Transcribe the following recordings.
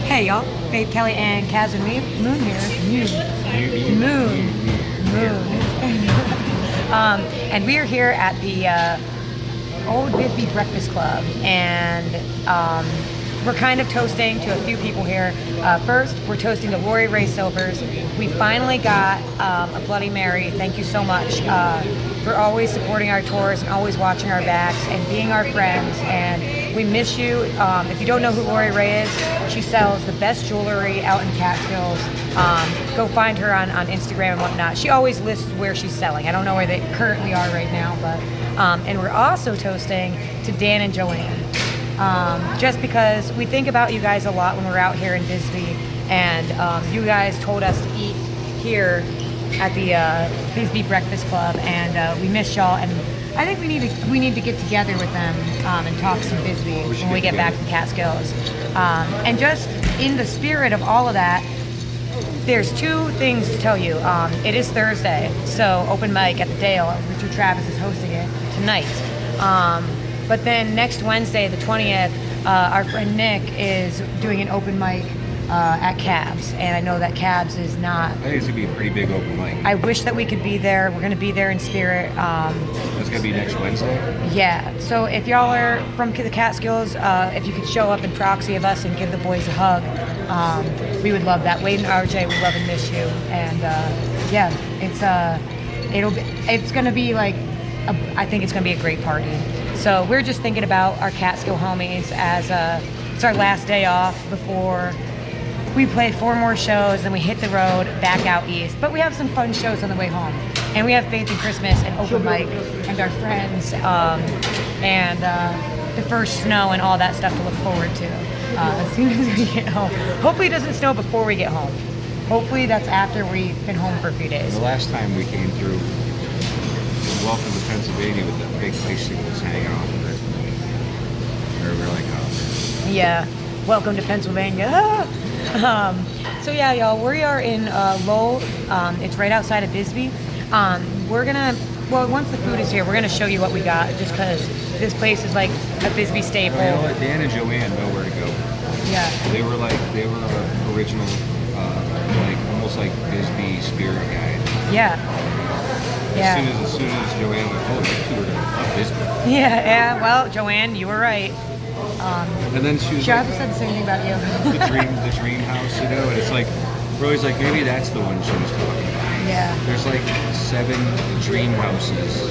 Hey y'all, Kelly and Caswyn Moon here. Moon. And we are here at the old Bisbee Breakfast Club, and we're kind of toasting to a few people here. First, we're toasting to Rae Silvers. We finally got a Bloody Mary. Thank you so much for always supporting our tours and always watching our backs and being our friends. And we miss you. If you don't know who Rae is, she sells the best jewelry out in Catskills. Go find her on Instagram and whatnot. She always lists where she's selling. I don't know where they currently are right now, but and we're also toasting to Dan and Joanne. Just because we think about you guys a lot when we're out here in Bisbee, and you guys told us to eat here at the Bisbee Breakfast Club, and we miss y'all, and I think we need to get together with them and talk some Bisbee when we get back from Catskills. And just in the spirit of all of that, there's two things to tell you. It is Thursday, so open mic at the Dale. Richard Travis is hosting it tonight. But then next Wednesday, the 20th, our friend Nick is doing an open mic at Cabs, and I know that Cabs is not... I think it's going to be a pretty big open mic. I wish that we could be there. We're going to be there in spirit. That's going to be next Wednesday? Yeah. So if y'all are from the Catskills, if you could show up in proxy of us and give the boys a hug, we would love that. Wade and RJ, we love and miss you. And yeah, it's going to be like... I think it's going to be a great party. So we're just thinking about our Catskill homies as it's our last day off before we play 4 more shows, then we hit the road back out east. But we have some fun shows on the way home. And we have Faith in Christmas and open mic and our friends and the first snow and all that stuff to look forward to as soon as we get home. Hopefully it doesn't snow before we get home. Hopefully that's after we've been home for a few days. The last time we came through, welcome to Pennsylvania with the big icicles hanging off of it. We're like, oh. Yeah, welcome to Pennsylvania. So yeah, y'all, we are in Lowell. It's right outside of Bisbee. We're gonna, once the food is here, we're gonna show you what we got, just because this place is like a Bisbee staple. You know what? Dan and Joanne know where to go. Yeah. They were original, like almost like Bisbee spirit guide. Yeah. Yeah. As soon as Joanne went, oh, you two are gonna love Bisbee. Yeah. Well, Joanne, you were right. And then she also said the same thing about you. the dream house, you know, and it's like, we're always like, maybe that's the one she was talking about. Yeah. There's like 7 dream houses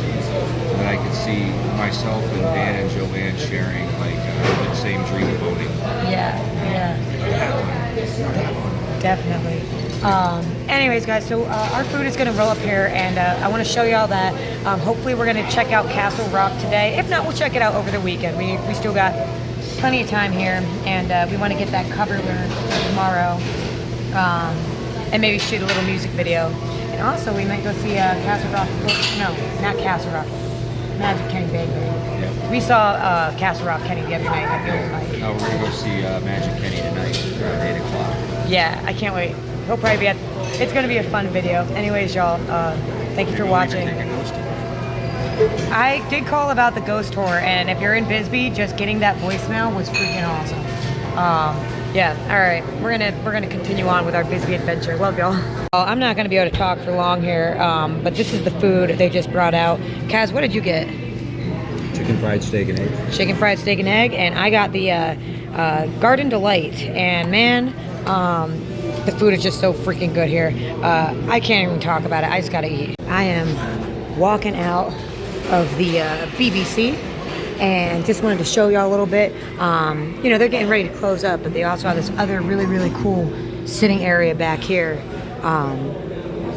that I could see myself and Dan and Joanne sharing, like the same dream of owning. Yeah. Definitely. Anyways, guys, so our food is going to roll up here, and I want to show y'all that. Hopefully we're going to check out Castle Rock today. If not, we'll check it out over the weekend. We still got plenty of time here, and we want to get that cover learned for tomorrow, and maybe shoot a little music video. And also, we might go see Castle Rock. No, not Castle Rock. Magic Kenny Bakery. Yep. We saw Castle Rock Kenny the other night at the old night. No, we're going to go see Magic Kenny tonight around 8 o'clock. Yeah, I can't wait. He'll probably be it's going to be a fun video. Anyways, y'all, thank you for watching. I did call about the ghost tour, and if you're in Bisbee, just getting that voicemail was freaking awesome. Yeah, all right, we're gonna continue on with our Bisbee adventure. Love y'all. I'm not gonna be able to talk for long here, but this is the food they just brought out. Kaz, what did you get? Chicken fried steak and egg. Chicken fried steak and egg, and I got the Garden Delight. And man, the food is just so freaking good here. I can't even talk about it. I just gotta eat. I am walking out of the BBC, and just wanted to show y'all a little bit. You know, they're getting ready to close up, but they also have this other really cool sitting area back here.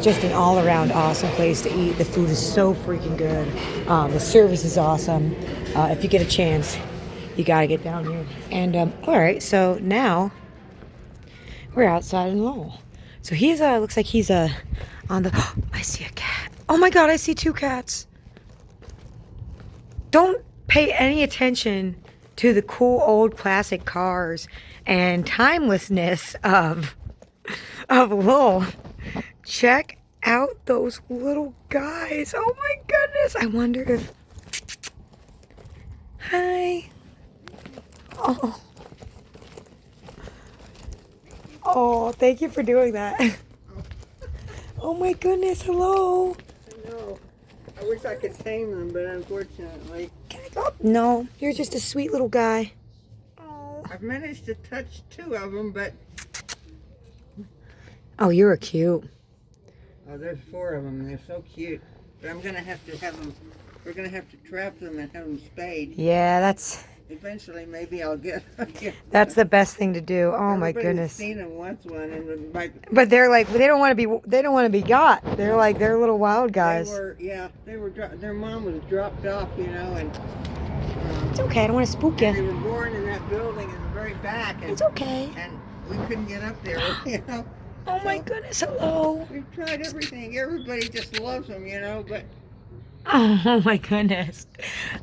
Just an all-around awesome place to eat. The food is so freaking good. The service is awesome. If you get a chance, you gotta get down here. And all right, so now we're outside in Lowell. So he's looks like he's on the. Oh, I see a cat. Oh my God, I see 2 cats. Don't pay any attention to the cool old classic cars and timelessness of Lowell. Check out those little guys. Oh my goodness. I wonder if... Hi. Oh. Oh, thank you for doing that. Oh my goodness, hello. I know. I wish I could tame them, but unfortunately. Can I go? No, you're just a sweet little guy. Oh. I've managed to touch 2 of them, but... Oh, you're cute. Oh, there's 4 of them. They're so cute. But I'm going to have them... We're going to have to trap them and have them spayed. Yeah, that's... Eventually, maybe I'll get... That's the best thing to do. Oh my Everybody's goodness. seen them once one, and But they're like, they don't want to be got. They're like, they're little wild guys. their mom was dropped off, you know, and... It's okay, I don't want to spook They you. were born in that building in the very back. And, It's okay. And we couldn't get up there, you know. Oh my goodness, hello. We've tried everything. Everybody just loves them, you know, but... Oh my goodness.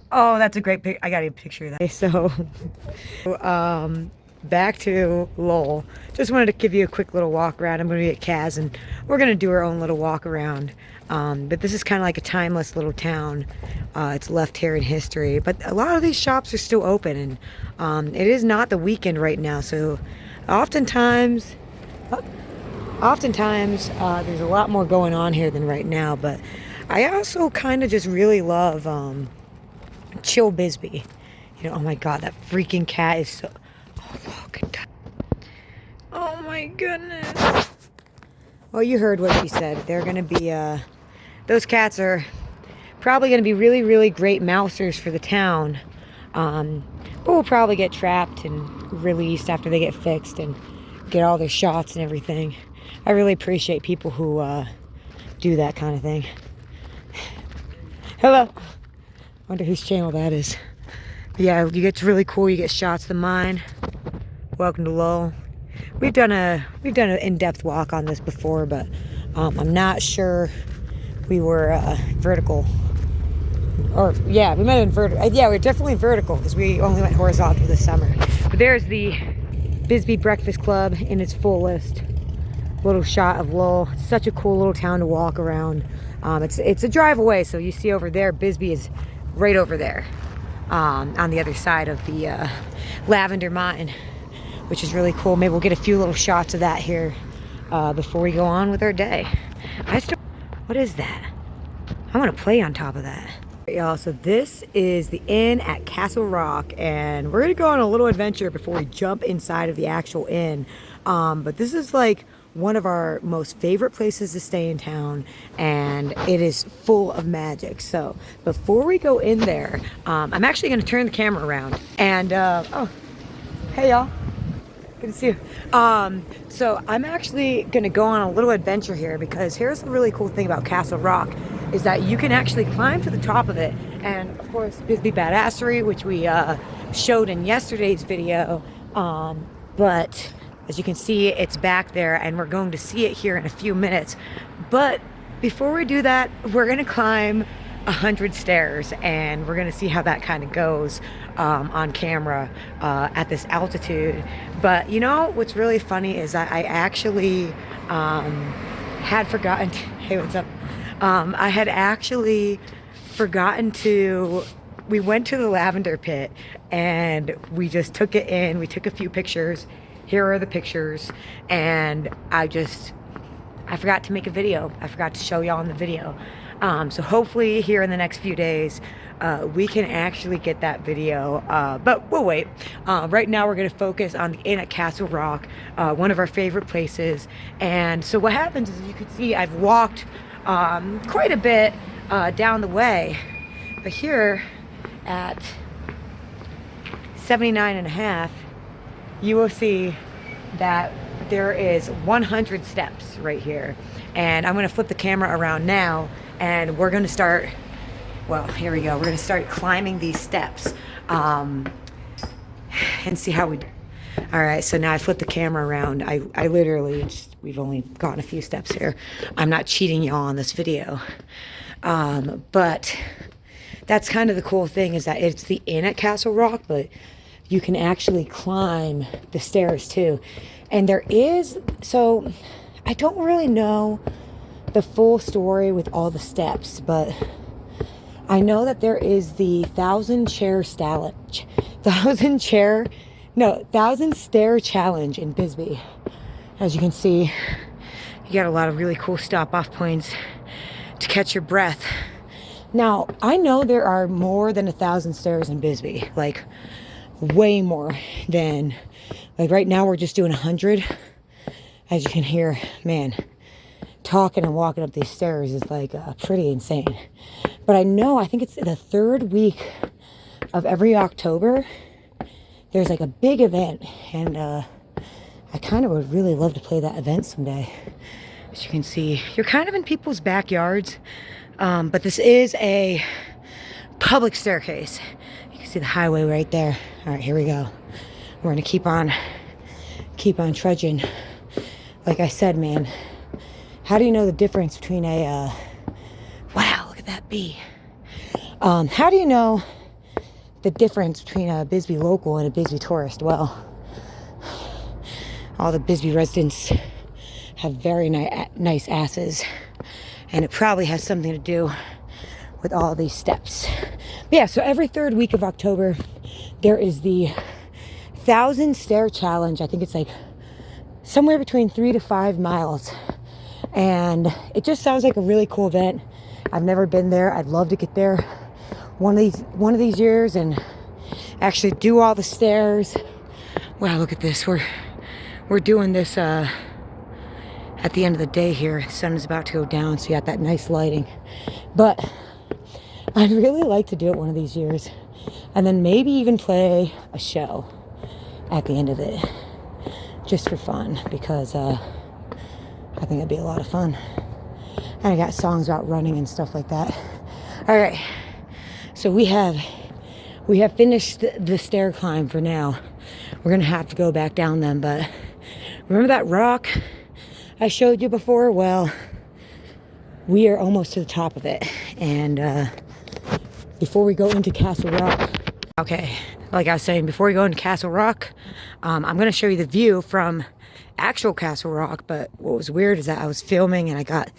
Oh, that's a great pic. I got a picture of that. So, back to Lowell. Just wanted to give you a quick little walk around. I'm going to be at Kaz, and we're going to do our own little walk around. But this is kind of like a timeless little town. It's left here in history. But a lot of these shops are still open, and it is not the weekend right now. So, oftentimes, there's a lot more going on here than right now. But I also kind of just really love chill Bisbee. You know, oh my God, that freaking cat is so... Oh, look at that. Oh my goodness. Well, you heard what she said. They're going to be... those cats are probably going to be really, really great mousers for the town. But we'll probably get trapped and released after they get fixed and get all their shots and everything. I really appreciate people who do that kind of thing. Hello. Wonder whose channel that is. But yeah, you get really cool. You get shots of mine. Welcome to Lowell. We've done an in-depth walk on this before, but I'm not sure we were vertical. Or yeah, we might have been vertical. Yeah, we're definitely vertical because we only went horizontal this summer. But there's the Bisbee Breakfast Club in its fullest. Little shot of Lowell. It's such a cool little town to walk around. It's a drive away, so you see over there, Bisbee is right over there, on the other side of the lavender mine, which is really cool. Maybe we'll get a few little shots of that here before we go on with our day. What is that? I want to play on top of that. Y'all, so this is the inn at Castle Rock, and we're gonna go on a little adventure before we jump inside of the actual inn. But this is like one of our most favorite places to stay in town, and it is full of magic. So before we go in there, I'm actually going to turn the camera around and oh, hey y'all, good to see you. So I'm actually going to go on a little adventure here, because here's the really cool thing about Castle Rock is that you can actually climb to the top of it. And of course, Bisbee Badassery, which we showed in yesterday's video, but as you can see, it's back there, and we're going to see it here in a few minutes. But before we do that, we're gonna climb 100 stairs, and we're gonna see how that kind of goes on camera at this altitude. But you know, what's really funny is that I actually had forgotten, hey, what's up? I had actually forgotten we went to the lavender pit, and we just took it in. We took a few pictures. Here are the pictures, and I forgot to make a video. I forgot to show y'all in the video. So hopefully here in the next few days, we can actually get that video, but we'll wait. Right now we're gonna focus on the inn at Castle Rock, one of our favorite places. And so what happens is, you can see I've walked quite a bit down the way, but here at 79.5, you will see that there is 100 steps right here. And I'm gonna flip the camera around now, and we're gonna start, well, here we go. We're gonna start climbing these steps and see how we do. All right, so now I flipped the camera around. I literally, we've only gotten a few steps here. I'm not cheating y'all on this video. But that's kind of the cool thing, is that it's the inn at Castle Rock, but you can actually climb the stairs too. And there is, so I don't really know the full story with all the steps, but I know that there is the 1,000 stair challenge in Bisbee. As you can see, you got a lot of really cool stop-off points to catch your breath. Now, I know there are more than 1,000 stairs in Bisbee, like way more than, like right now we're just doing 100. As you can hear, man, talking and walking up these stairs is like pretty insane. But I think it's the 3rd week of every October, there's like a big event, and I kind of would really love to play that event someday. As you can see, you're kind of in people's backyards, but this is a public staircase. You can see the highway right there. All right, here we go. We're gonna keep on trudging. Like I said, man, how do you know the difference between a wow, look at that bee. How do you know the difference between a Bisbee local and a Bisbee tourist? Well, all the Bisbee residents have very nice asses, and it probably has something to do with all these steps. But yeah, so every 3rd week of October, there is the 1,000 stair challenge. I think it's like somewhere between 3 to 5 miles, and it just sounds like a really cool event. I've never been there. I'd love to get there one of these years and actually do all the stairs. Wow, look at this. We're doing this at the end of the day here. The sun is about to go down, so you got that nice lighting. But I'd really like to do it one of these years, and then maybe even play a show at the end of it, just for fun, because I think it'd be a lot of fun. And I got songs about running and stuff like that. All right, so we have finished the stair climb for now. We're gonna have to go back down them, but remember that rock I showed you before? Well, we are almost to the top of it. And before we go into Castle Rock, okay, like I was saying, before we go into Castle Rock, I'm going to show you the view from actual Castle Rock. But what was weird is that I was filming and I got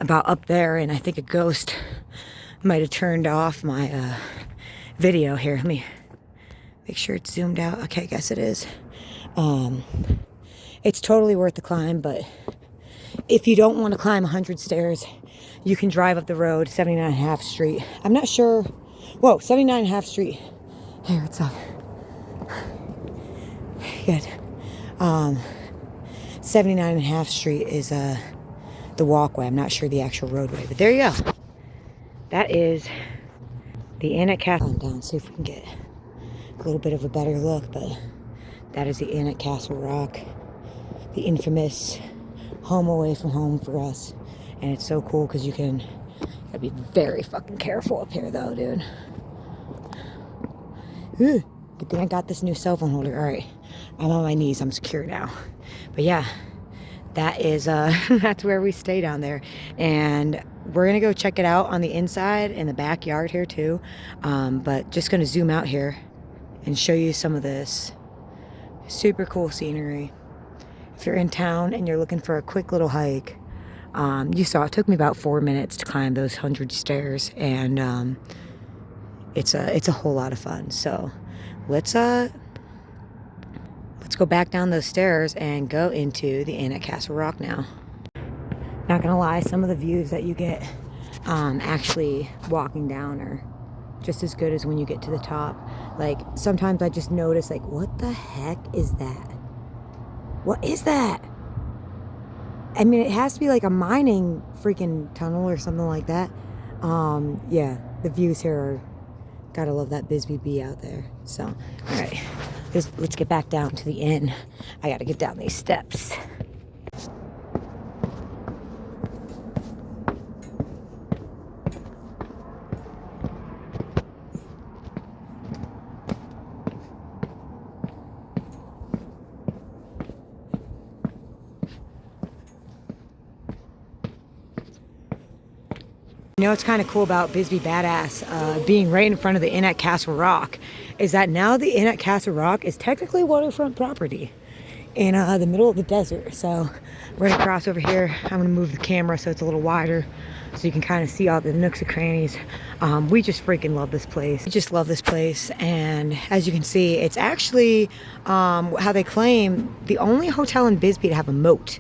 about up there, and I think a ghost might have turned off my video. Here, let me make sure it's zoomed out. Okay, I guess it is. It's totally worth the climb, but if you don't want to climb 100 stairs, you can drive up the road, 79.5 Street. I'm not sure. Whoa, 79.5 Street. Here, what's up? Good. 79.5 Street is the walkway. I'm not sure the actual roadway, but there you go. That is the inn at Castle. Down, see if we can get a little bit of a better look, but that is the inn at Castle Rock, the infamous home away from home for us. And it's so cool because you gotta be very fucking careful up here though, dude. Good thing I got this new cell phone holder. All right, I'm on my knees, I'm secure now. But yeah, that is that's where we stay down there, and we're gonna go check it out on the inside in the backyard here too. But just gonna zoom out here and show you some of this super cool scenery. If you're in town and you're looking for a quick little hike, you saw it took me about 4 minutes to climb those 100 stairs, and it's a whole lot of fun. So let's go back down those stairs and go into the inn at Castle Rock now. Not gonna lie, some of the views that you get actually walking down are just as good as when you get to the top. Like sometimes I just notice, like, what the heck is that? What is that? I mean, it has to be like a mining freaking tunnel or something like that. Yeah, the views here are, gotta love that Bisbee Bee out there. So, all right, let's get back down to the inn. I gotta get down these steps. You know what's kind of cool about Bisbee Badass being right in front of the inn at Castle Rock is that now the inn at Castle Rock is technically waterfront property. in the middle of the desert. So right across over here, I'm gonna move the camera so it's a little wider so you can kind of see all the nooks and crannies. We just freaking love this place. We just love this place. And as you can see, it's actually how they claim the only hotel in Bisbee to have a moat.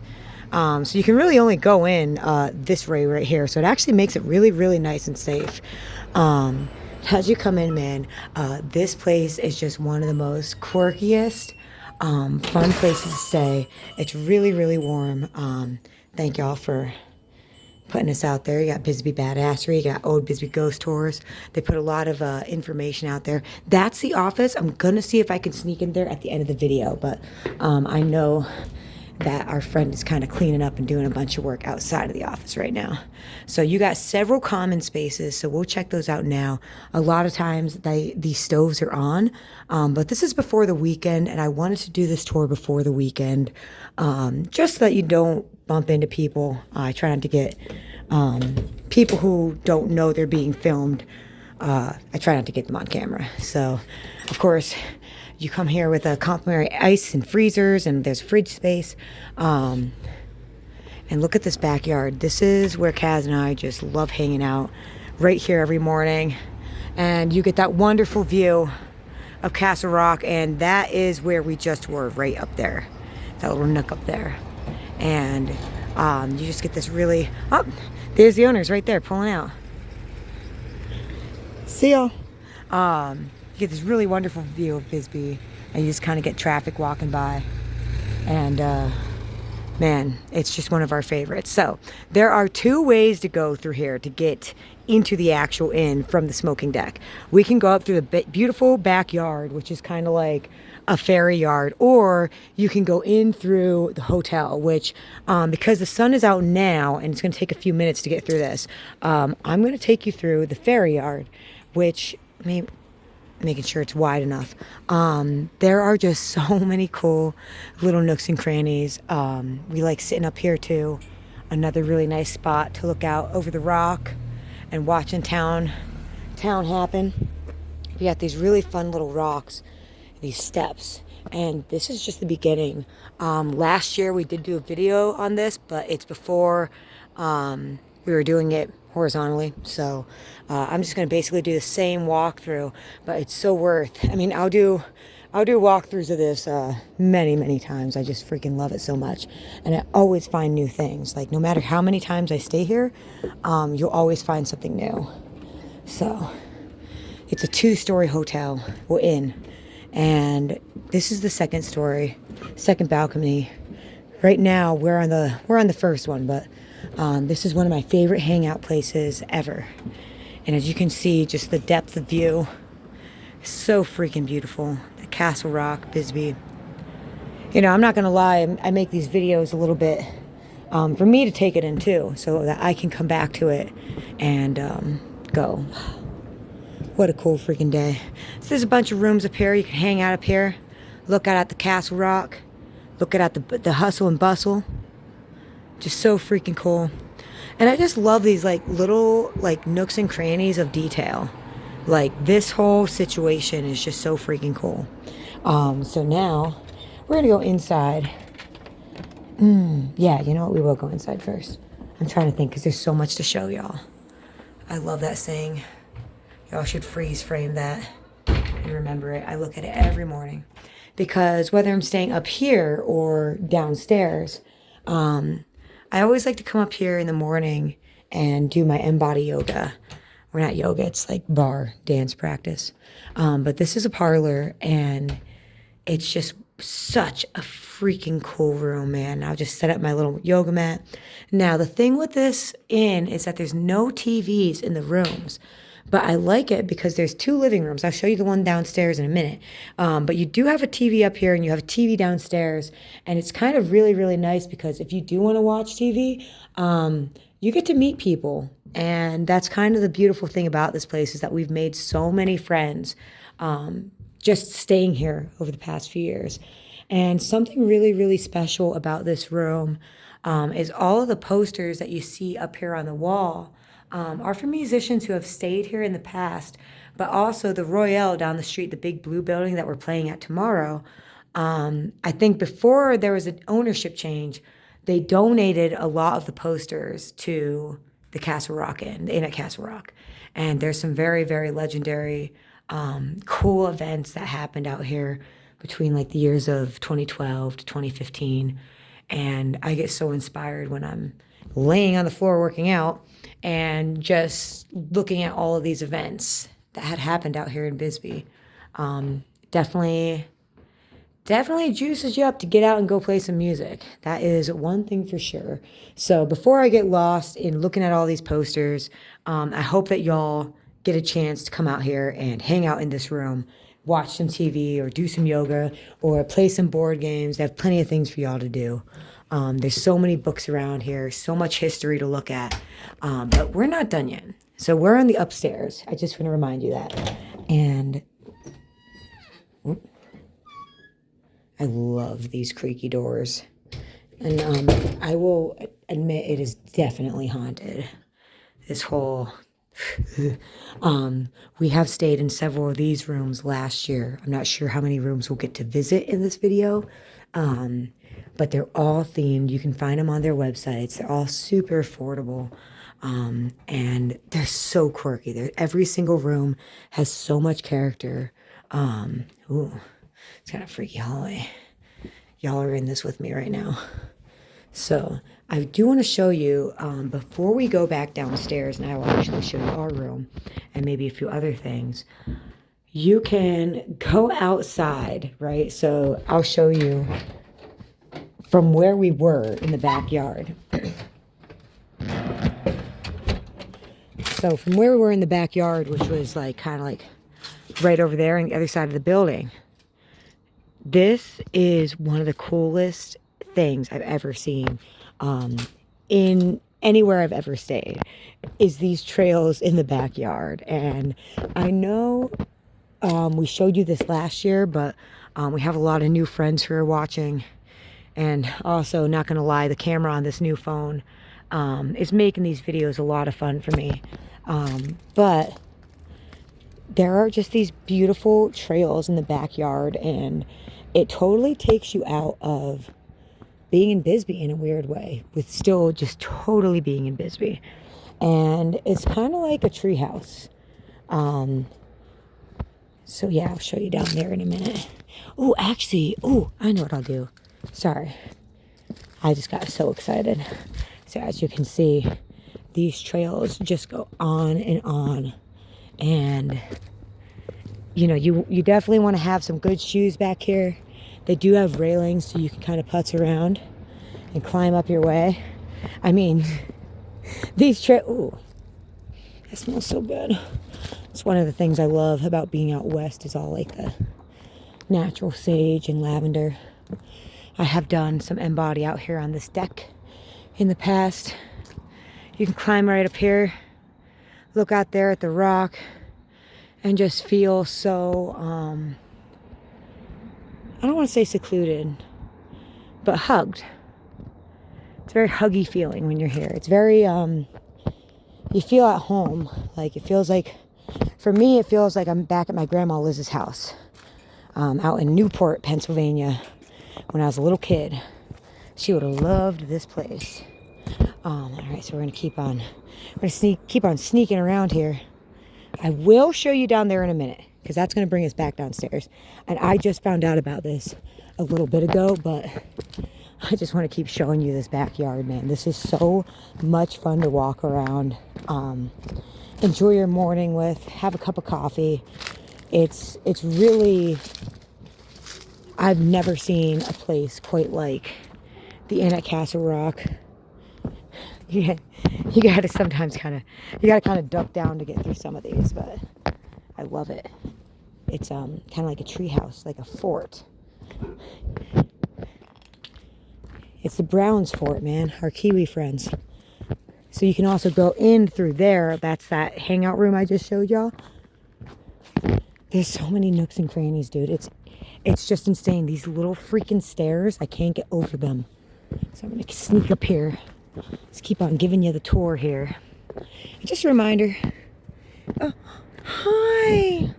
So you can really only go in this way right here. So it actually makes it really, really nice and safe. As you come in, man, this place is just one of the most quirkiest, fun places to stay. It's really, really warm. Thank y'all for putting us out there. You got Bisbee Badassery, you got Old Bisbee Ghost Tours. They put a lot of information out there. That's the office. I'm gonna see if I can sneak in there at the end of the video, but I know that our friend is kind of cleaning up and doing a bunch of work outside of the office right now. So you got several common spaces, so we'll check those out now. A lot of times these stoves are on, but this is before the weekend, and I wanted to do this tour before the weekend, just so that you don't bump into people. I try not to get people who don't know they're being filmed. I try not to get them on camera. So, of course, you come here with a complimentary ice and freezers, and there's fridge space. And look at this backyard. This is where Kaz and I just love hanging out, right here every morning. And you get that wonderful view of Castle Rock, and that is where we just were, right up there. That little nook up there. And you just get this really... Oh, there's the owners right there pulling out. See y'all. You get this really wonderful view of Bisbee, and you just kind of get traffic walking by. And man, it's just one of our favorites. So there are two ways to go through here to get into the actual inn from the smoking deck. We can go up through the beautiful backyard, which is kind of like a ferry yard, or you can go in through the hotel, which because the sun is out now and it's going to take a few minutes to get through this, I'm going to take you through the ferry yard, which making sure it's wide enough. There are just so many cool little nooks and crannies. We like sitting up here too. Another really nice spot to look out over the rock and watching town happen. We got these really fun little rocks, these steps, and this is just the beginning. Last year we did do a video on this, but it's before we were doing it horizontally, so I'm just going to basically do the same walkthrough, but it's so worth. I mean, I'll do walkthroughs of this many times. I just freaking love it so much, and I always find new things. Like, no matter how many times I stay here, you'll always find something new. So it's a 2-story hotel, well, inn, and this is the second balcony. Right now we're on the first one, but this is one of my favorite hangout places ever. And as you can see, just the depth of view, so freaking beautiful. The Castle Rock, Bisbee. You know, I'm not gonna lie, I make these videos a little bit for me to take it in too, so that I can come back to it and go. What a cool freaking day. So there's a bunch of rooms up here. You can hang out up here, look out at the Castle Rock, look out at the hustle and bustle. Just so freaking cool. And I just love these like little like nooks and crannies of detail. Like, this whole situation is just so freaking cool. So now we're gonna go inside. Yeah, you know what, we will go inside first. I'm trying to think because there's so much to show y'all. I love that saying. Y'all should freeze frame that and remember it. I look at it every morning, because whether I'm staying up here or downstairs, I always like to come up here in the morning and do my in-body yoga. Or not yoga, it's like bar dance practice. But this is a parlor, and it's just such a freaking cool room, man. I'll just set up my little yoga mat. Now, the thing with this inn is that there's no TVs in the rooms. But I like it because there's 2 living rooms. I'll show you the one downstairs in a minute. But you do have a TV up here and you have a TV downstairs. And it's kind of really, really nice because if you do want to watch TV, you get to meet people. And that's kind of the beautiful thing about this place, is that we've made so many friends just staying here over the past few years. And something really, really special about this room is all of the posters that you see up here on the wall are for musicians who have stayed here in the past, but also the Royale down the street, the big blue building that we're playing at tomorrow. I think before there was an ownership change, they donated a lot of the posters to the Castle Rock Inn, the Inn at Castle Rock. And there's some very, very legendary, cool events that happened out here between like the years of 2012 to 2015. And I get so inspired when I'm laying on the floor working out and just looking at all of these events that had happened out here in Bisbee. Definitely juices you up to get out and go play some music. That is one thing for sure. So before I get lost in looking at all these posters, I hope that y'all get a chance to come out here and hang out in this room, watch some TV or do some yoga or play some board games. They have plenty of things for y'all to do. There's so many books around here, so much history to look at, but we're not done yet. So we're on the upstairs. I just want to remind you that. And I love these creaky doors. And I will admit it is definitely haunted. This whole... we have stayed in several of these rooms last year. I'm not sure how many rooms we'll get to visit in this video. But they're all themed. You can find them on their websites. They're all super affordable. And they're so quirky. Every single room has so much character. Ooh, it's kind of freaky hallway. Y'all are in this with me right now. So I do want to show you, before we go back downstairs, and I will actually show you our room and maybe a few other things, you can go outside, right? So I'll show you from where we were in the backyard. So from where we were in the backyard, which was like kind of like right over there on the other side of the building, this is one of the coolest things I've ever seen in anywhere I've ever stayed, is these trails in the backyard. And I know we showed you this last year, but we have a lot of new friends who are watching. And also, not gonna lie, the camera on this new phone is making these videos a lot of fun for me. But there are just these beautiful trails in the backyard, and it totally takes you out of being in Bisbee in a weird way, with still just totally being in Bisbee. And it's kind of like a treehouse. So yeah, I'll show you down there in a minute. Oh, actually, I know what I'll do. Sorry, I just got so excited. So as you can see, these trails just go on and on. And you know, you definitely want to have some good shoes back here. They do have railings so you can kind of putz around and climb up your way. I mean, these trails, ooh, that smells so good. It's one of the things I love about being out west, is all like the natural sage and lavender. I have done some embody out here on this deck in the past. You can climb right up here, look out there at the rock, and just feel so, I don't want to say secluded, but hugged. It's a very huggy feeling when you're here. It's very, you feel at home. Like, it feels like, for me, it feels like I'm back at my grandma Liz's house, out in Newport, Pennsylvania, when I was a little kid. She would have loved this place. All right, so we're gonna keep on sneaking around here. I will show you down there in a minute, because that's gonna bring us back downstairs. And I just found out about this a little bit ago, but I just want to keep showing you this backyard, man. This is so much fun to walk around, enjoy your morning with, have a cup of coffee. It's really, I've never seen a place quite like the Inn at Castle Rock. You gotta sometimes kind of duck down to get through some of these, but I love it. It's kind of like a treehouse, like a fort. It's the Browns fort, man, our Kiwi friends. So you can also go in through there. That's that hangout room I just showed y'all. There's so many nooks and crannies, dude. It's just insane. These little freaking stairs, I can't get over them. So I'm gonna sneak up here. Just keep on giving you the tour here. Just a reminder. Oh, hi.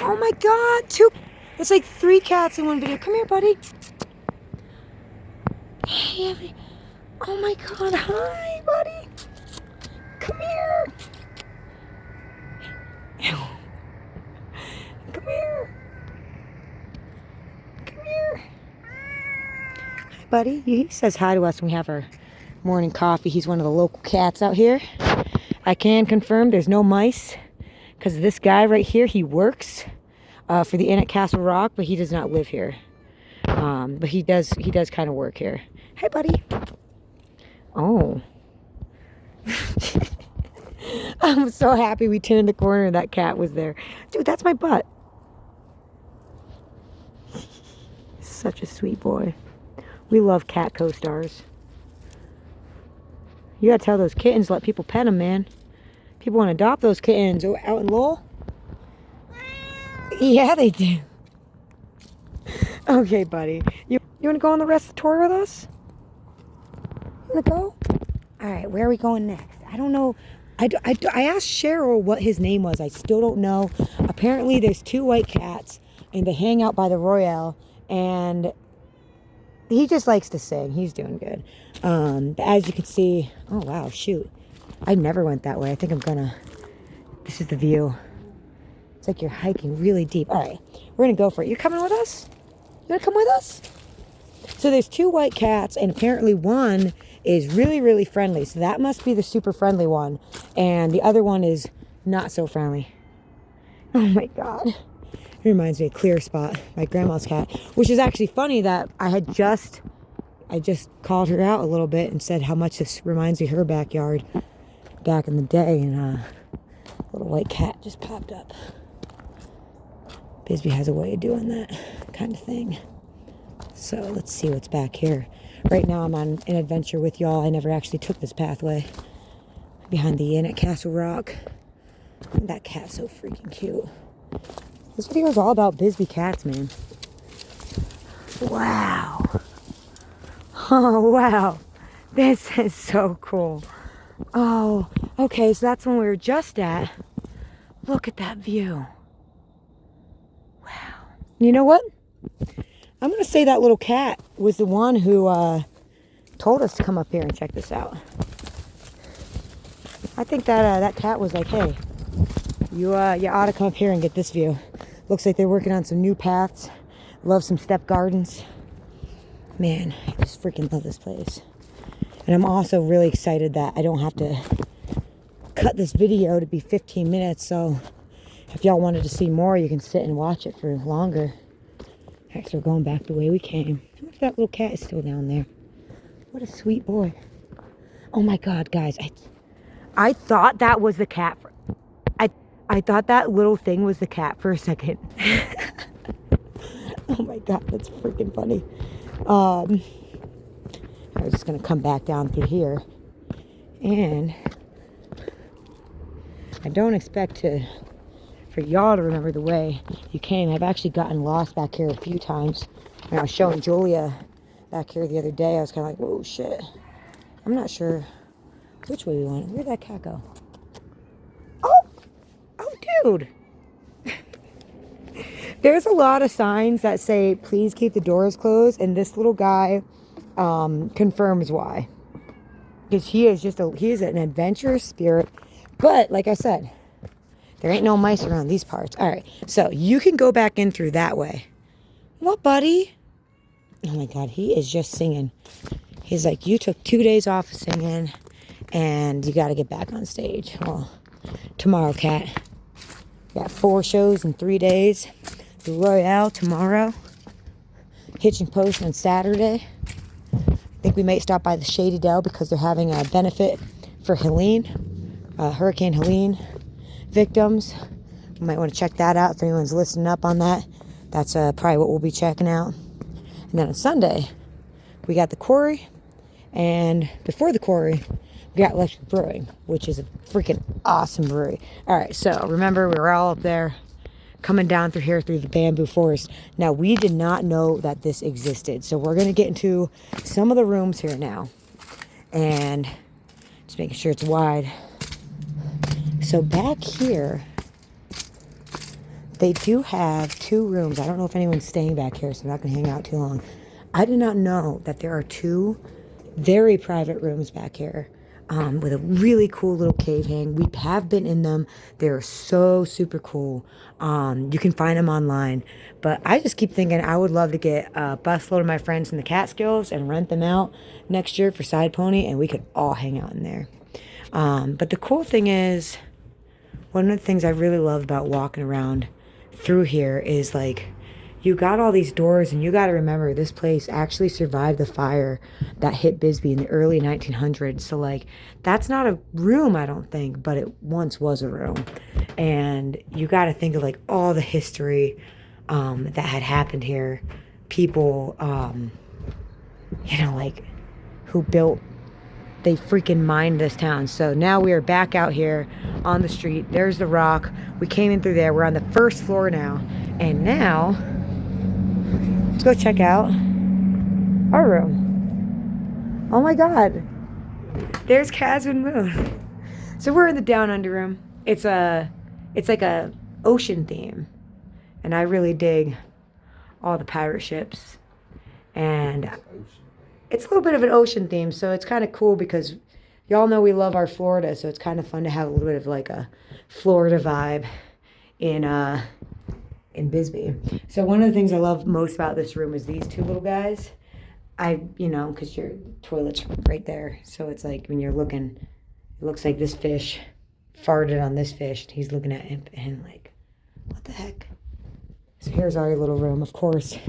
Oh my God, It's like 3 cats in one video. Come here, buddy. Hey, oh my God, hi, buddy. Come here. Come here. Come here. Hi, buddy. He says hi to us when we have our morning coffee. He's one of the local cats out here. I can confirm there's no mice because this guy right here, he works for the Inn at Castle Rock, but he does not live here. But he does kind of work here. Hey, buddy. Oh. I'm so happy we turned the corner and that cat was there. Dude, that's my butt. Such a sweet boy. We love cat co-stars. You gotta tell those kittens, let people pet them, man. People want to adopt those kittens out in Lowell. Yeah, they do. Okay, buddy. You want to go on the rest of the tour with us? You want to go? All right, where are we going next? I don't know. I asked Cheryl what his name was. I still don't know. Apparently, there's 2 white cats, and they hang out by the Royale, and he just likes to sing. He's doing good. But as you can see, oh, wow, shoot. I never went that way. I think I'm gonna. This is the view. It's like you're hiking really deep. All right, we're gonna go for it. You're coming with us? You wanna come with us? So there's 2 white cats, and apparently one is really, really friendly. So that must be the super friendly one. And the other one is not so friendly. Oh my God. It reminds me of Clear Spot, my grandma's cat. Which is actually funny that I just called her out a little bit and said how much this reminds me of her backyard back in the day. And a little white cat just popped up. Bisbee has a way of doing that kind of thing. So let's see what's back here. Right now I'm on an adventure with y'all. I never actually took this pathway. Behind the Inn at Castle Rock. That cat's so freaking cute. This video is all about Bisbee cats, man. Wow. Oh, wow. This is so cool. Oh, okay, so that's when we were just at. Look at that view. Wow. You know what? I'm going to say that little cat was the one who told us to come up here and check this out. I think that that cat was like, hey, you ought to come up here and get this view. Looks like they're working on some new paths. Love some step gardens. Man, I just freaking love this place. And I'm also really excited that I don't have to cut this video to be 15 minutes. So if y'all wanted to see more, you can sit and watch it for longer. Alright, so we're going back the way we came. I wonder if that little cat is still down there. What a sweet boy. Oh my God, guys. I thought that was the cat. I thought that little thing was the cat for a second. Oh my God, that's freaking funny. I was just going to come back down through here. And I don't expect for y'all to remember the way you came. I've actually gotten lost back here a few times. And I was showing Julia back here the other day. I was kind of like, whoa, shit. I'm not sure which way we went. Where'd that cat go? Oh, dude. There's a lot of signs that say, please keep the doors closed. And this little guy confirms why. Because he is an adventurous spirit. But, like I said, there ain't no mice around these parts. All right, so you can go back in through that way. What, buddy? Oh, my God, he is just singing. He's like, you took 2 days off of singing, and you got to get back on stage. Well, tomorrow, cat. Got 4 shows in 3 days. The Royale tomorrow. Hitching Post on Saturday. I think we might stop by the Shady Dell because they're having a benefit for Helene, Hurricane Helene victims. You might want to check that out if anyone's listening up on that. That's probably what we'll be checking out. And then on Sunday, we got the quarry. And before the quarry, we got Electric Brewing, which is a freaking awesome brewery. All right, so remember, we were all up there coming down through here through the bamboo forest. Now, we did not know that this existed. So we're going to get into some of the rooms here now. And just making sure it's wide. So back here, they do have 2 rooms. I don't know if anyone's staying back here, so I'm not going to hang out too long. I did not know that there are 2 very private rooms back here with a really cool little cave hang. We have been in them. They're so super cool. You can find them online. But I just keep thinking I would love to get a busload of my friends in the Catskills and rent them out next year for Side Pony, and we could all hang out in there. But the cool thing is, one of the things I really love about walking around through here is like, you got all these doors, and you got to remember this place actually survived the fire that hit Bisbee in the early 1900s. So like, that's not a room, I don't think, but it once was a room. And you got to think of like all the history that had happened here. People, like who built, they freaking mined this town. So now we are back out here on the street. There's the rock. We came in through there. We're on the first floor now. And now, let's go check out our room. Oh my God. There's Caswyn Moon. So we're in the Down Under room. It's like a ocean theme. And I really dig all the pirate ships. And it's a little bit of an ocean theme, so it's kind of cool because y'all know we love our Florida, so it's kind of fun to have a little bit of like a Florida vibe in Bisbee. So one of the things I love most about this room is these 2 little guys. Because your toilet's right there, so it's like when you're looking, it looks like this fish farted on this fish. He's looking at him and like, what the heck? So here's our little room. Of course,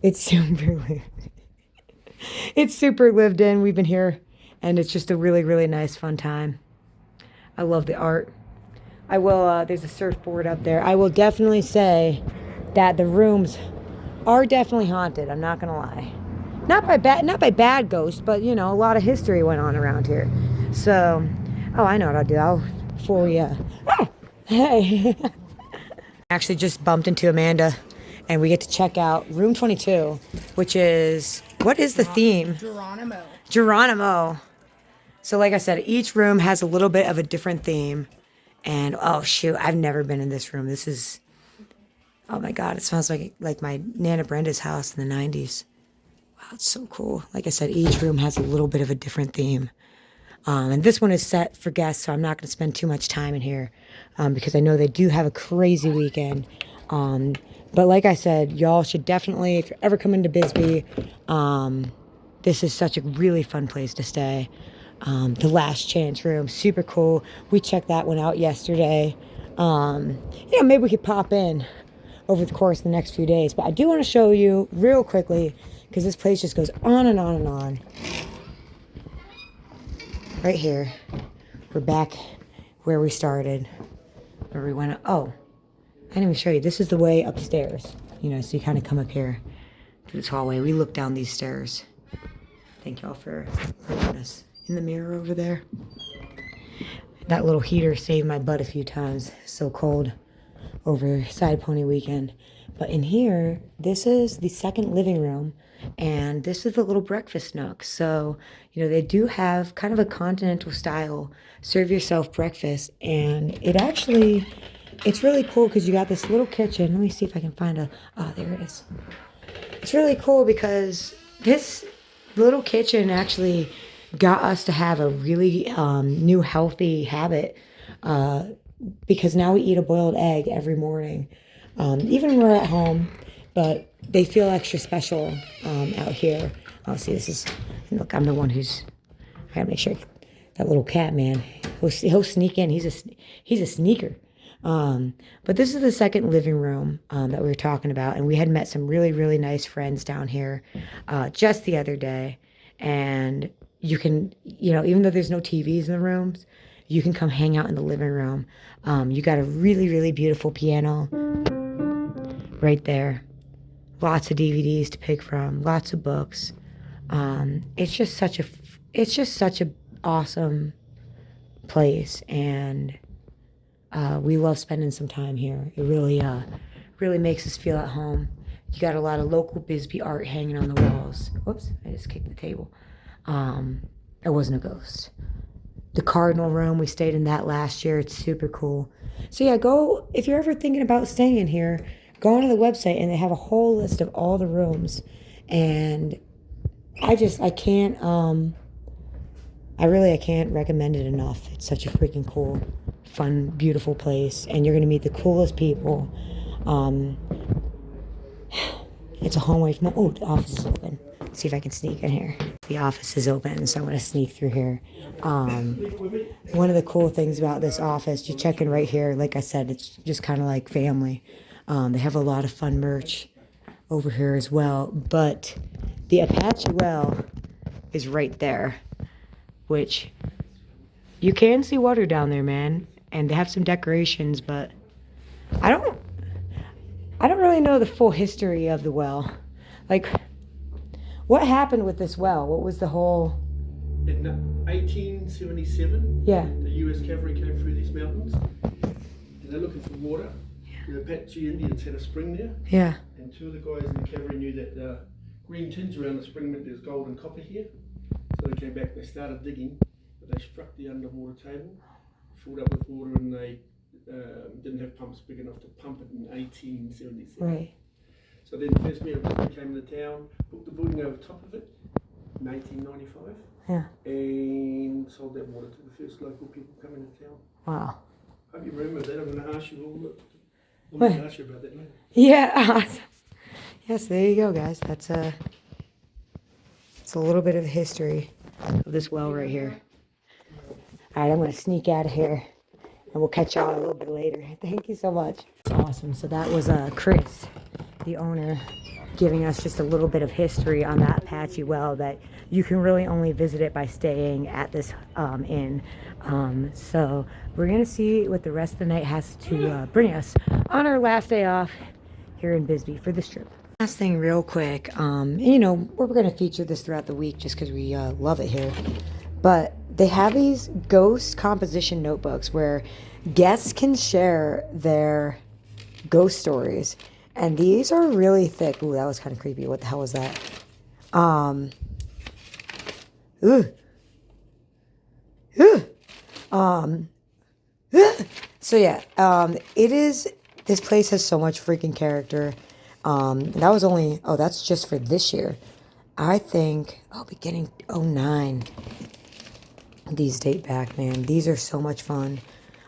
it's super lived in. We've been here, and it's just a really, really nice, fun time. I love the art. There's a surfboard up there. I will definitely say that the rooms are definitely haunted. I'm not going to lie. Not by bad ghosts, but, a lot of history went on around here. So, I know what I'll do. I'll fool you. Oh, hey. Actually just bumped into Amanda, and we get to check out room 22, which is, what is the theme? Geronimo. So like I said, each room has a little bit of a different theme. And oh shoot, I've never been in this room. This is, oh my God, it smells like my Nana Brenda's house in the 90s. Wow, it's so cool. Like I said, each room has a little bit of a different theme. And this one is set for guests, so I'm not going to spend too much time in here because I know they do have a crazy weekend. But like I said, y'all should definitely, if you're ever coming to Bisbee, this is such a really fun place to stay. The Last Chance room, super cool. We checked that one out yesterday. Maybe we could pop in over the course of the next few days. But I do want to show you real quickly, because this place just goes on and on and on. Right here, we're back where we started, where we went. Oh, I didn't even show you. This is the way upstairs. So you kind of come up here to this hallway. We look down these stairs. Thank y'all for putting us in the mirror over there. That little heater saved my butt a few times. So cold over Side Pony weekend. But in here, this is the second living room, and this is the little breakfast nook. So, they do have kind of a continental style serve yourself breakfast, and it's really cool because you got this little kitchen. Let me see if I can find there it is. It's really cool because this little kitchen actually got us to have a really new healthy habit because now we eat a boiled egg every morning. Even when we're at home, but they feel extra special out here. Oh, see, look, I'm the one I gotta make sure that little cat, man, he'll sneak in. He's a sneaker. But this is the second living room that we were talking about, and we had met some really, really nice friends down here just the other day. And you can, even though there's no TVs in the rooms, you can come hang out in the living room. You got a really, really beautiful piano right there. Lots of DVDs to pick from, lots of books. It's just such a awesome place, and we love spending some time here. It really makes us feel at home. You got a lot of local Bisbee art hanging on the walls. Whoops, I just kicked the table. It wasn't a ghost. the Cardinal room. We stayed in that last year. It's super cool. So yeah, go, if you're ever thinking about staying here, go onto the website and they have a whole list of all the rooms. And I can't, I can't recommend it enough. It's such a freaking cool, fun, beautiful place. And you're going to meet the coolest people. It's a home away from, oh, the office is open. See if I can sneak in here. The office is open, so I'm going to sneak through here. One of the cool things about this office, you check in right here. Like I said, it's just kind of like family. They have a lot of fun merch over here as well. But the Apache Well is right there, which you can see water down there, man. And they have some decorations, but I don't really know the full history of the well. Like, what happened with this well? What was the whole... In 1877, Yeah. the US cavalry came through these mountains and they're looking for water. The Apache Indians had a spring there, Yeah. and two of the guys in the cavalry knew that green tinge around the spring meant there's gold and copper here. So they came back, they started digging, but they struck the underwater table, filled up with water, and they didn't have pumps big enough to pump it in 1877. Right. So then the first mayor came to town, put the building over top of it in 1895. Yeah. And sold that water to the first local people coming to town. Wow. Hope you remember that. I'm going to ask you all that. I'm going to ask you about that later. Yeah. Yes, there you go, guys. That's it's a little bit of history of this well right here. All right, I'm going to sneak out of here, and we'll catch y'all a little bit later. Thank you so much. Awesome. So that was Chris, the owner, giving us just a little bit of history on that Apache Well, that you can really only visit it by staying at this inn. So we're going to see what the rest of the night has to bring us on our last day off here in Bisbee for this trip. Last thing real quick, you know, we're going to feature this throughout the week just because we love it here. But they have these ghost composition notebooks where guests can share their ghost stories. And these are really thick. Ooh, that was kind of creepy. What the hell was that? So yeah, it is, this place has so much freaking character. That was only, oh, that's just for this year. I think, beginning 09. These date back, man. These are so much fun.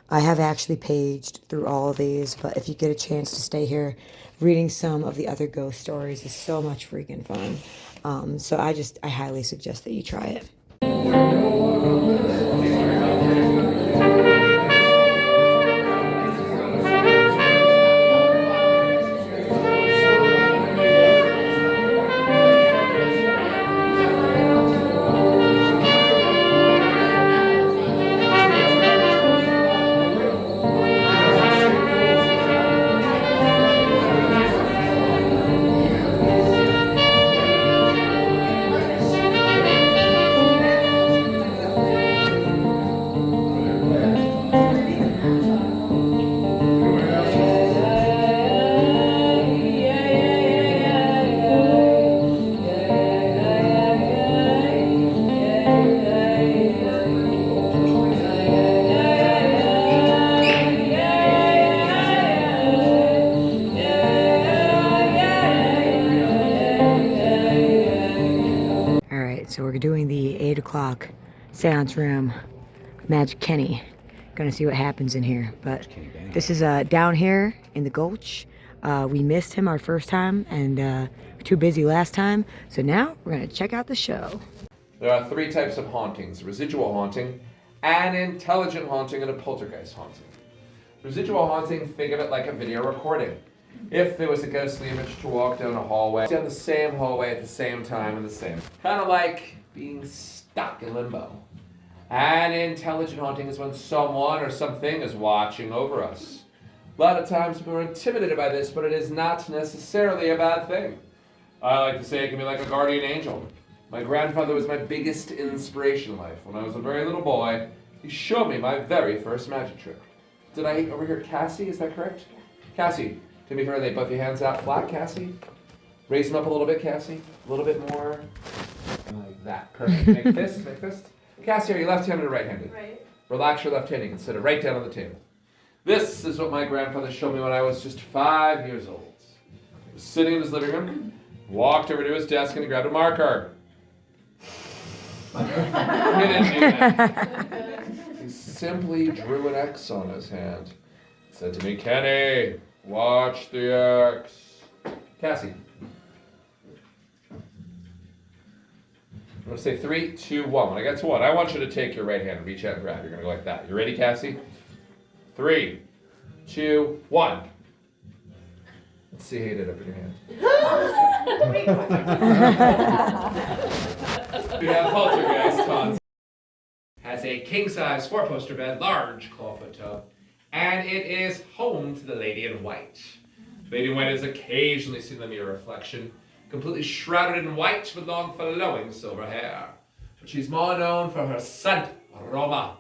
I have actually paged through all of these, but if you get a chance to stay here, reading some of the other ghost stories is so much freaking fun. So I highly suggest that you try it. So we're doing the 8 o'clock seance room, Magic Kenny. Gonna see what happens in here. But this is down here in the Gulch. We missed him our first time and we're too busy last time. So now we're gonna check out the show. There are 3 types of hauntings: residual haunting, an intelligent haunting, and a poltergeist haunting. Residual haunting, think of it like a video recording. If there was a ghostly image to walk down a hallway, down the same hallway at the same time and the same. Kind of like being stuck in limbo. An intelligent haunting is when someone or something is watching over us. A lot of times people are intimidated by this, but it is not necessarily a bad thing. I like to say it can be like a guardian angel. My grandfather was my biggest inspiration in life. When I was a very little boy, he showed me my very first magic trick. Did I overhear Cassie? Is that correct? Cassie. To be fair, they both your hands out flat, Cassie. Raise them up a little bit, Cassie. A little bit more. Like that. Perfect. Make fist, make fist. Cassie, are you left-handed or right-handed? Right. Relax your left hand. You can sit it right down on the table. This is what my grandfather showed me when I was just 5 years old. He was sitting in his living room, walked over to his desk and he grabbed a marker. He didn't do that. He simply drew an X on his hand. Said to me, Kenny, watch the X. Cassie. I'm going to say 3, 2, 1. When I get to 1, I want you to take your right hand and reach out and grab. You're going to go like that. You ready, Cassie? 3, 2, 1. Let's see how you did up in your hand. We have Poltergeist Tons. Has a king-size 4-poster bed, large clawfoot tub, and it is home to the Lady in White. The Lady in White is occasionally seen in the mirror reflection, completely shrouded in white with long flowing silver hair. But she's more known for her scent aroma.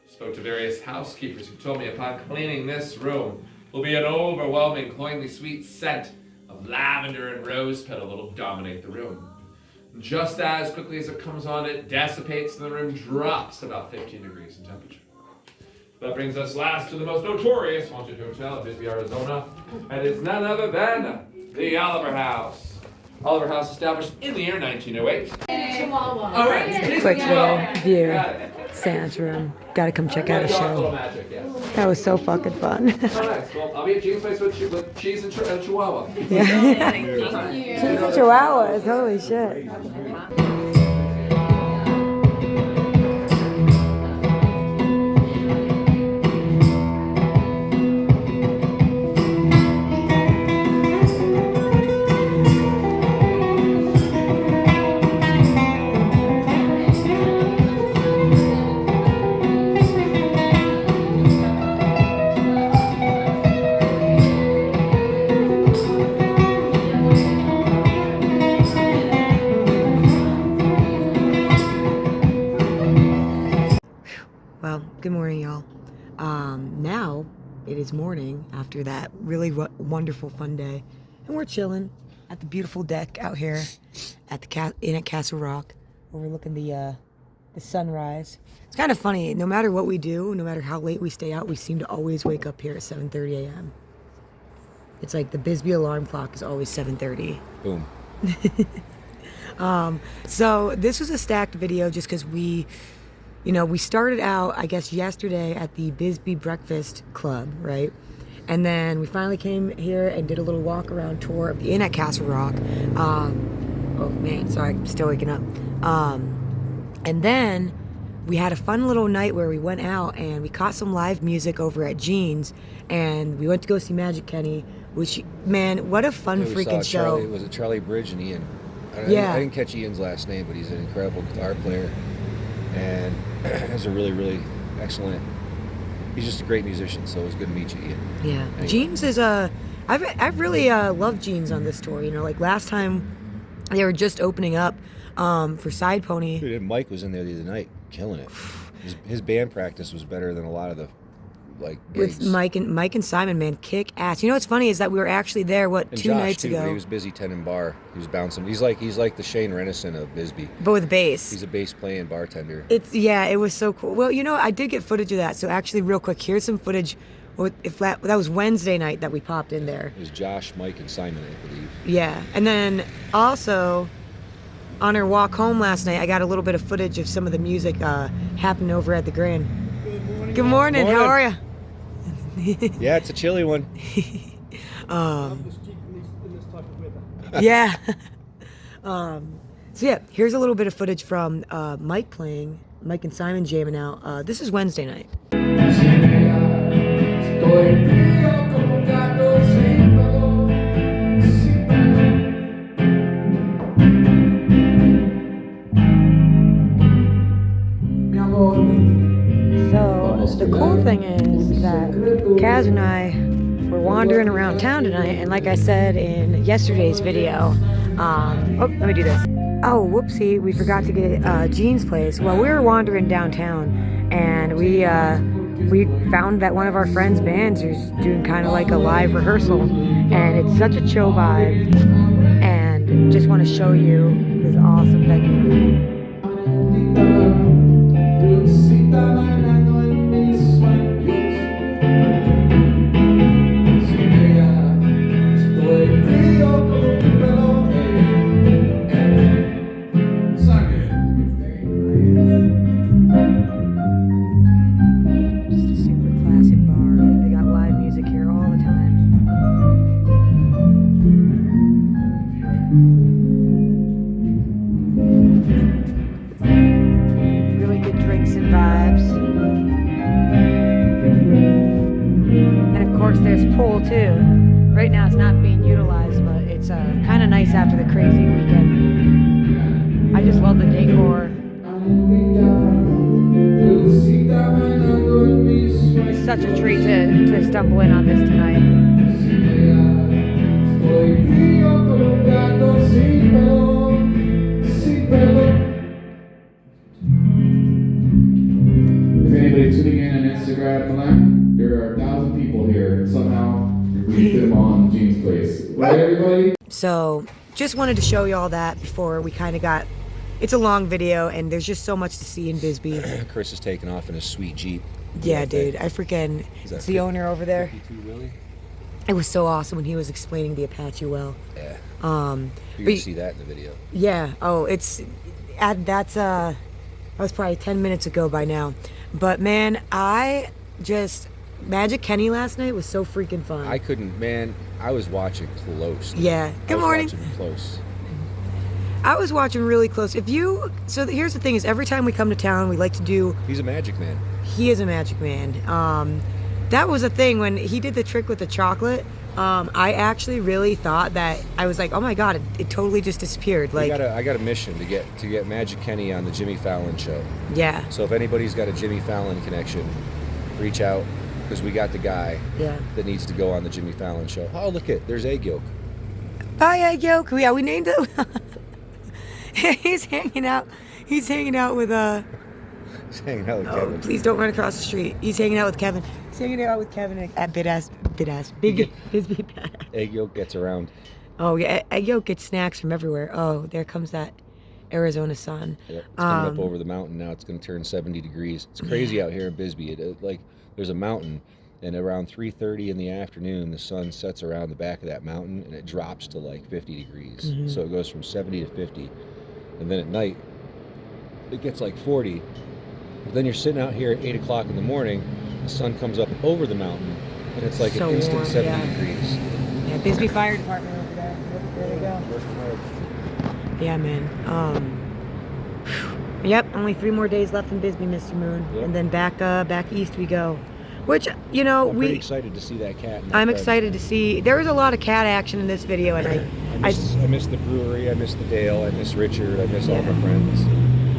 Spoke to various housekeepers who told me upon cleaning this room will be an overwhelming, cloyingly sweet scent of lavender and rose petal that'll dominate the room. Just as quickly as it comes on, it dissipates and the room drops about 15 degrees in temperature. That brings us last to the most notorious haunted hotel in Bisbee, Arizona, and it's none other than the Oliver House. Oliver House established in the year 1908. Chihuahua. All right, Quick little view. Got it. Seance room. Gotta come check out a Little show. magic, yes. That was so fucking fun. All right, well, I'll be at Jean's place with cheese and Chihuahua. Yeah. Cheese and chihuahuas, holy shit. Well, good morning, y'all. Now it is morning after that really wonderful fun day, and we're chilling at the beautiful deck out here at the Inn at Castle Rock, overlooking the sunrise. It's kind of funny. No matter what we do, no matter how late we stay out, we seem to always wake up here at 7:30 a.m. It's like the Bisbee alarm clock is always 7:30. Boom. So this was a stacked video just because we started out, I guess, yesterday at the Bisbee Breakfast Club, right? And then we finally came here and did a little walk around tour of the Inn at Castle Rock. Oh man, sorry, I'm still waking up. And then we had a fun little night where we went out and we caught some live music over at Jean's, and we went to go see Magic Kenny, which, man, what a fun freaking show. Was it Charlie Bridge and Ian? I didn't catch Ian's last name, but he's an incredible guitar player. And has a really, really excellent. He's just a great musician, so it was good to meet you, Ian. Yeah, anyway. Jeans is I've really loved Jeans on this tour. Like last time, they were just opening up for Side Pony. Dude, and Mike was in there the other night, killing it. His band practice was better than a lot of the gigs. With Mike and Simon, man, kick ass. You know what's funny is that we were actually there and 2 Josh, nights too, ago. but he was busy tending bar. He was bouncing. He's like the Shane Renison of Bisbee. But with bass. He's a bass playing bartender. It was so cool. Well, I did get footage of that. So actually, real quick, here's some footage. That was Wednesday night that we popped in there. It was Josh, Mike, and Simon, I believe. Yeah, and then also on our walk home last night, I got a little bit of footage of some of the music happening over at the Grand. Good morning. How are you? Yeah, it's a chilly one. I'm just keeping in this type of weather. Yeah. So yeah, here's a little bit of footage from Mike and Simon jamming out. This is Wednesday night. So the cool thing is that Kaz and I were wandering around town tonight, and like I said in yesterday's video, let me do this. Oh, whoopsie, we forgot to get Jean's place. Well, we were wandering downtown, and we found that one of our friends' bands is doing kind of like a live rehearsal, and it's such a chill vibe, and just want to show you this awesome venue. pool too. Right now it's not being utilized, but it's kind of nice after the crazy weekend. I just love the decor. It's such a treat to stumble in on this tonight. If anybody's tuning in on Instagram, Milan, there are 1,000 people here. Somehow we fit them on Jean's place. Right, everybody? So, just wanted to show you all that before we kind of got. It's a long video, and there's just so much to see in Bisbee. Chris is taking off in his sweet Jeep. Yeah, dude. I freaking. It's the owner over there. 52, really? It was so awesome when he was explaining the Apache Well. Yeah. You but can see that in the video. Yeah. Oh, that was probably 10 minutes ago by now. But man, Magic Kenny last night was so freaking fun. I was watching close. Yeah. Good morning. Watching close. I was watching really close. So here's the thing: is every time we come to town, we like to do. He's a magic man. He is a magic man. That was a thing when he did the trick with the chocolate. I actually really thought that I was like, oh my god, it totally just disappeared. Like I got a mission to get Magic Kenny on the Jimmy Fallon show. Yeah. So if anybody's got a Jimmy Fallon connection, reach out because we got the guy that needs to go on the Jimmy Fallon show. Oh, look there's Egg Yolk. Bye, Egg Yolk. Yeah, we named it. He's hanging out with He's hanging out with Kevin. Please don't run across the street. He's hanging out with Kevin. He's hanging out with Kevin at Big Bisbee Badass. Egg Yolk gets around. Oh yeah, Egg Yolk gets snacks from everywhere. Oh, there comes that Arizona sun. Yep, it's coming up over the mountain now. It's going to turn 70 degrees. It's crazy out here in Bisbee. There's a mountain, and around 3:30 in the afternoon, the sun sets around the back of that mountain, and it drops to like 50 degrees. Mm-hmm. So it goes from 70 to 50, and then at night, it gets like 40. But then you're sitting out here at 8 o'clock in the morning, the sun comes up over the mountain, and it's like so an instant warm, 70 degrees. Yeah, Bisbee Fire Department over there. There they go. Working hard. Yeah, man. Yep, only 3 more days left in Bisbee, Mr. Moon, Yep. and then back east we go. Which I'm pretty excited to see that cat. I'm excited to see. There was a lot of cat action in this video, and I miss the brewery. I miss the Dale. I miss Richard. I miss all my friends.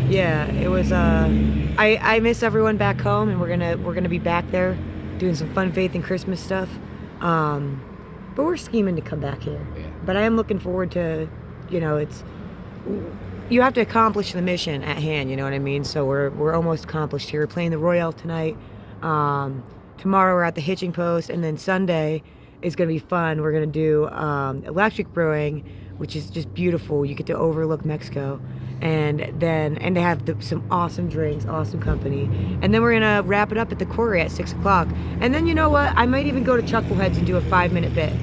Yeah, it was. I miss everyone back home, and we're gonna be back there doing some fun faith and Christmas stuff. But we're scheming to come back here. Yeah. But I am looking forward to, you have to accomplish the mission at hand. You know what I mean? So we're almost accomplished here. We're playing the Royale tonight. Tomorrow we're at the Hitching Post, and then Sunday is gonna be fun. We're gonna do electric brewing, which is just beautiful. You get to overlook Mexico. And they have some awesome drinks, awesome company. And then we're gonna wrap it up at the quarry at 6 o'clock. And then you know what? I might even go to Chuckleheads and do a 5-minute bit.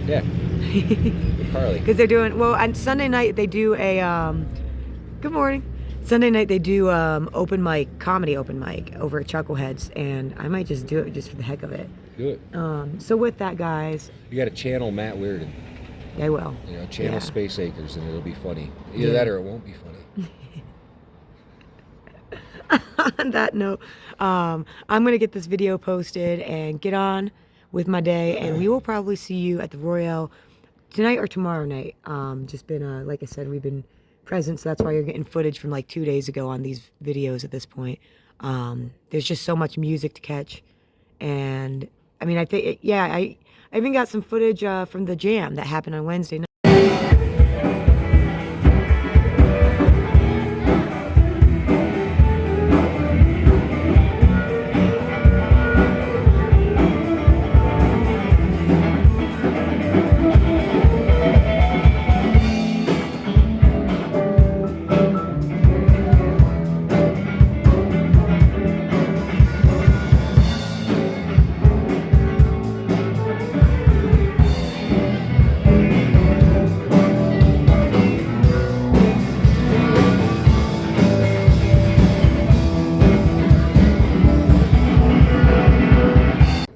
Yeah. With Carly. Because they're doing, on Sunday night they do a, good morning. Sunday night they do comedy open mic over at Chuckleheads. And I might just do it just for the heck of it. Do it. So with that, guys. You got to channel Matt Weirden. I will. Channel Space Acres, and it'll be funny. Either that or it won't be funny. On that note, I'm going to get this video posted and get on with my day, and we will probably see you at the Royale tonight or tomorrow night. Just been, like I said, we've been present, so that's why you're getting footage from like 2 days ago on these videos at this point. There's just so much music to catch, and I mean, I think, I even got some footage from the jam that happened on Wednesday night.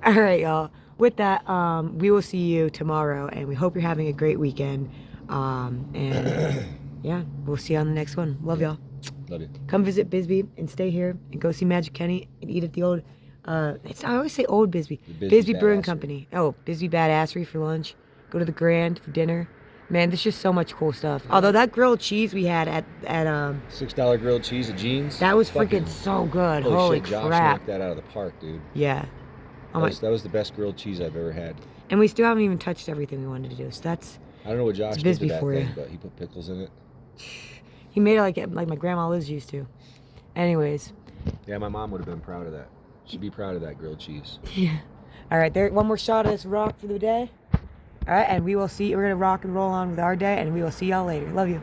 All right, y'all. With that, we will see you tomorrow, and we hope you're having a great weekend. And yeah, we'll see you on the next one. Love y'all. Love you. Come visit Bisbee and stay here and go see Magic Kenny and eat at the old I always say Old Bisbee. The Bisbee Brewing Badassery. Company. Oh, Bisbee Badassery for lunch. Go to the Grand for dinner. Man, there's just so much cool stuff. Although that grilled cheese we had at $6 grilled cheese at Jeans. that was Fucking- freaking so good. Holy Holy shit, Josh crap. knocked that out of the park, dude. Yeah. Oh my. That was the best grilled cheese I've ever had. And we still haven't even touched everything we wanted to do. So that's I don't know what Josh It's did Bisbee to that for thing, you. but he put pickles in it. he made it like my grandma Liz used to. Anyways. Yeah, my mom would have been proud of that. She'd be proud of that grilled cheese. Yeah. All right, there. One more shot of this rock for the day. All right, and we will see. We're gonna rock and roll on with our day, and we will see y'all later. Love you.